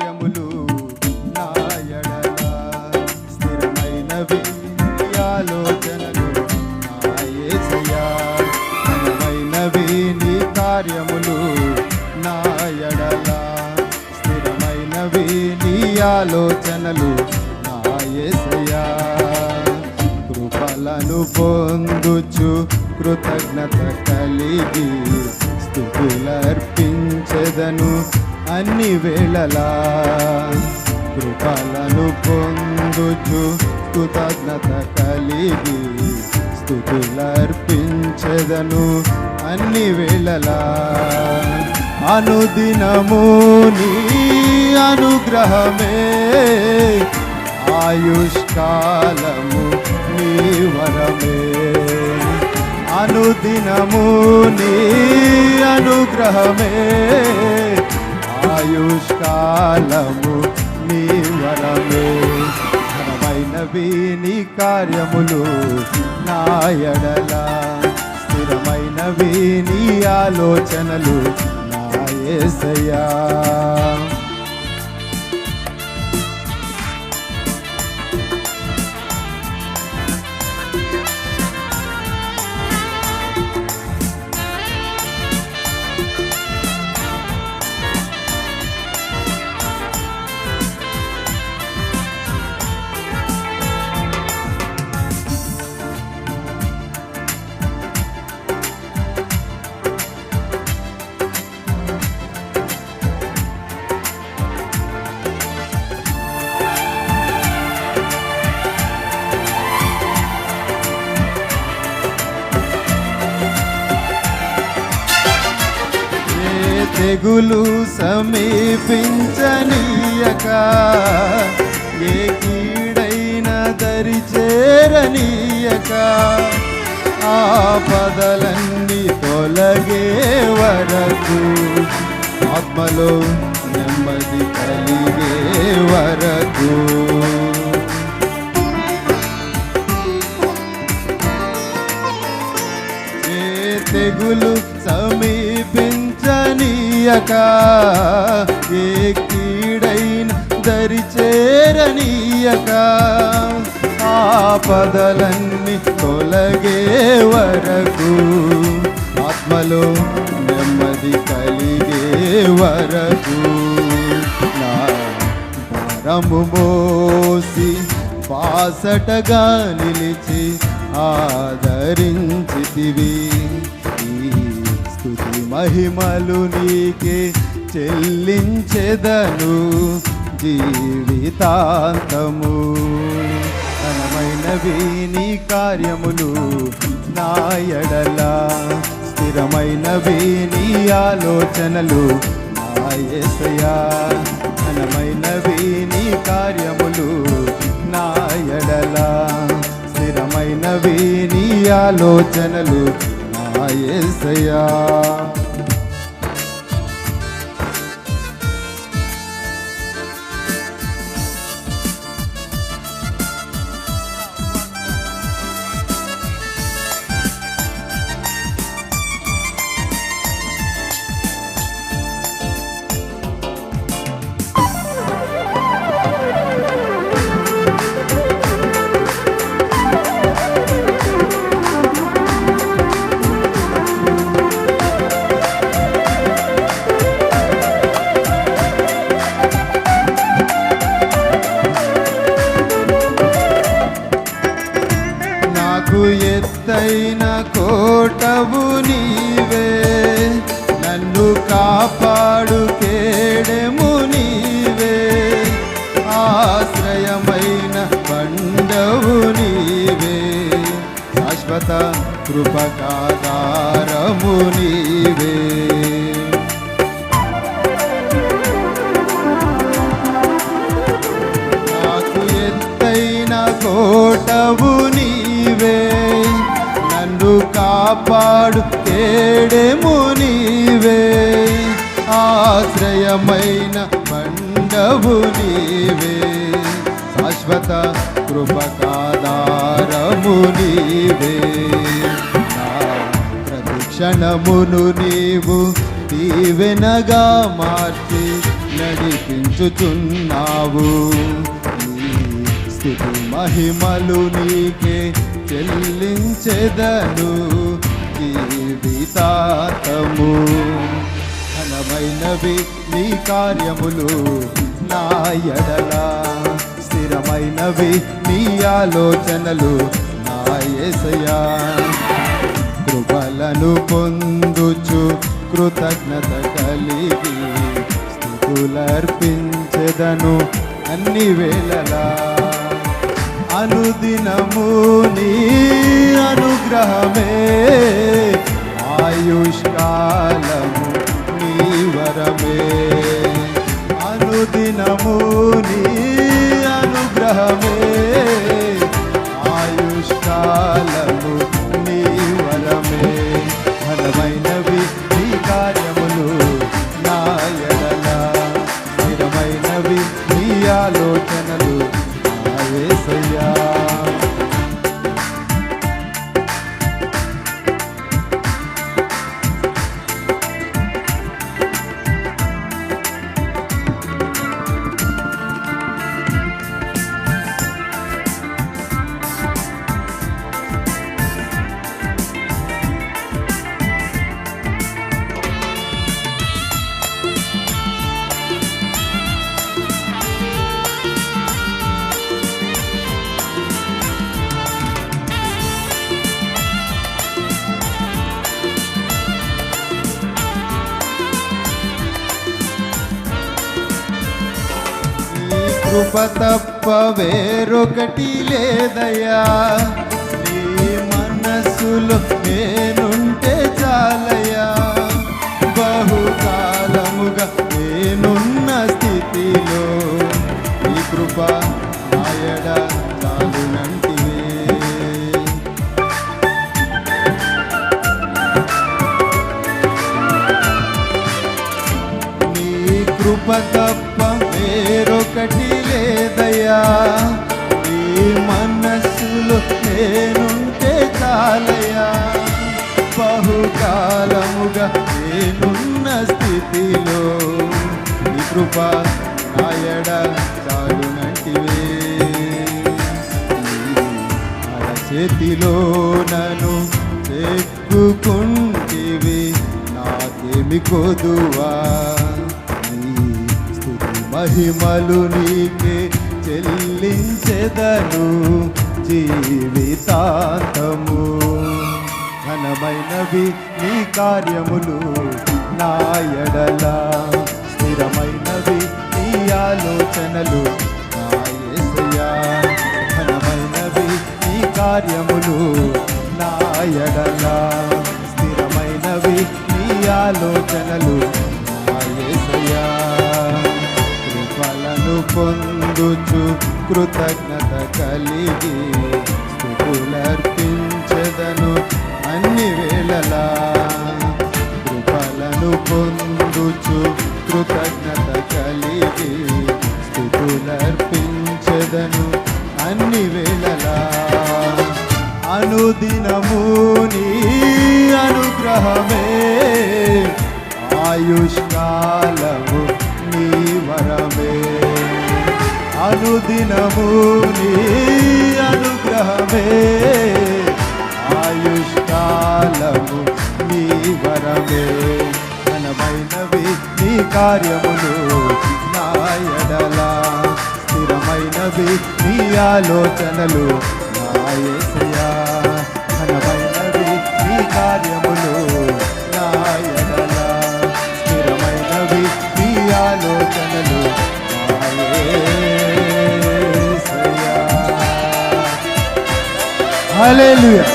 కార్యములు నా ఎడల స్థిరమైనవి నీ ఆలోచనలు నా యేసయ్యా. స్థిరమైనవి నీ కార్యములు నా ఎడల స్థిరమైనవి నీ ఆలోచనలు నా యేసయ్యా. కృపలను పొందుచు కృతజ్ఞత కలిగి స్తుతులర్పించెదను అన్ని వేళలా. కృపలను పొందుచు కృతజ్ఞత కలిగి స్తుతులర్పించెదను అన్ని వేళలా. అనుదినము నీ అనుగ్రహమే ఆయుష్కాలము నీ వరమే. అనుదినము నీ అనుగ్రహమే ఆయుష్కాలము నీ వరమే. ఘనమైనవి నీ కార్యములు నా ఎడల స్థిరమైనవి నీ ఆలోచనలు నా యేసయ్యా. తెగులు సమీపించనీయక ఏ కీడైన దరి చేరనీయక ఆపదలన్నీ తొలగే వరకు ఆత్మలో నెమ్మది కలిగే వరకు ఏ తెగులు సమీపించనీయక ఏ కీడైన దరి చేరనీయక ఆపదలన్నీ తొలగే వరకు ఆత్మలో నెమ్మది కలిగే వరకు నా భారము మోసి బాసటగా నిలిచి ఆదరించితివి. స్తుతి మహిమలు నీకే చెల్లించెదను జీవితాంతము. ఘనమైనవి నీ కార్యములు నా ఎడల స్థిరమైనవి నీ ఆలోచనలు నా యేసయ్యా. ఘనమైనవి నీ కార్యములు నా ఎడల స్థిరమైనవి నీ ఆలోచనలు నా యేసయ్యా. ఎత్తైన కోటవు నీవే నన్ను కాపాడు కేడెము నీవే ఆశ్రయమైన బండవు నీవే శాశ్వత కృపకాధారము నీవే నాకు ఎత్తైన కోటవు నీవే నన్ను కాపాడు కేడెము నీవే ఆశ్రయమైన బండవు నీవే శాశ్వత కృపకాధారము నీవే నా ప్రతి క్షణమును నీవు దీవెనగా మార్చి నడిపించుచున్నావు. నీ స్తుతి మహిమలు నీకే చెల్లించెదను జీవితాంతము. ఘనమైనవి నీ కార్యములు నా ఎడల, స్థిరమైనవి నీ ఆలోచనలు నా యేసయ్యా. కృపలను పొందుచు కృతజ్ఞత కలిగి స్తుతులర్పించెదను అన్ని వేళలా. అనుదినము నీ అనుగ్రహమే ఆయుష్కాలము నీ వరమే. అనుదినము నీ అనుగ్రహమే ఆయుష్కాలము నీ వరమే. ఘనమైనవి నీ కార్యములు నా ఎడల, స్థిరమైనవి నీ ఆలోచనలు నా యేసయ్యా. కృప తప్ప వేరొకటి లేదయ్యా. నీ మనస్సులో నేనుంటే చాలయ్యా. బహుకాలముగా నేనున్న స్థితిలో ఈ కృప నాయడ చాలునంటివే. నీ కృప తప్ప వేరొకటి లేదయ్యా. ఈ మనస్సులో నేనుంటే చాలయ్యా. బహుకాలముగా నేనున్న స్థితిలో ఈ కృప నాయడ చాలునంటివే. చేతిలో నన్ను చెక్కుకుంటివి నాకేమి కొదువా. మహిమలు నీకే చెల్లించెదను జీవితాంతము. ఘనమైనవి నీ కార్యములు నా ఎడల, స్థిరమైనవి నీ ఆలోచనలు నా యేసయ్యా. ఘనమైనవి నీ కార్యములు నా ఎడల, స్థిరమైనవి నీ ఆలోచనలు నా యేసయ్యా. ఫలను పొందుచు కృతజ్ఞత కలిగి స్తుతులర్పించెదను అన్ని వేళలా. కృపలను పొందుచు కృతజ్ఞత కలిగి స్తుతులర్పించెదను అన్ని వేళలా. అనుదినము నీ అనుగ్రహమే ఆయుష్కాలము నీ వరమే. అనుదినము నీ అనుగ్రహమే ఆయుష్కాలము నీ వరమే. ఘనమైనవి నీ కార్యములు నా ఎడల, స్థిరమైనవి నీ ఆలోచనలు నా యేసయ్యా. ఘనమైనవి నీ కార్యములు నా ఎడల, స్థిరమైనవి నీ ఆలోచనలు నా యేసయ్యా. హల్లెలూయా.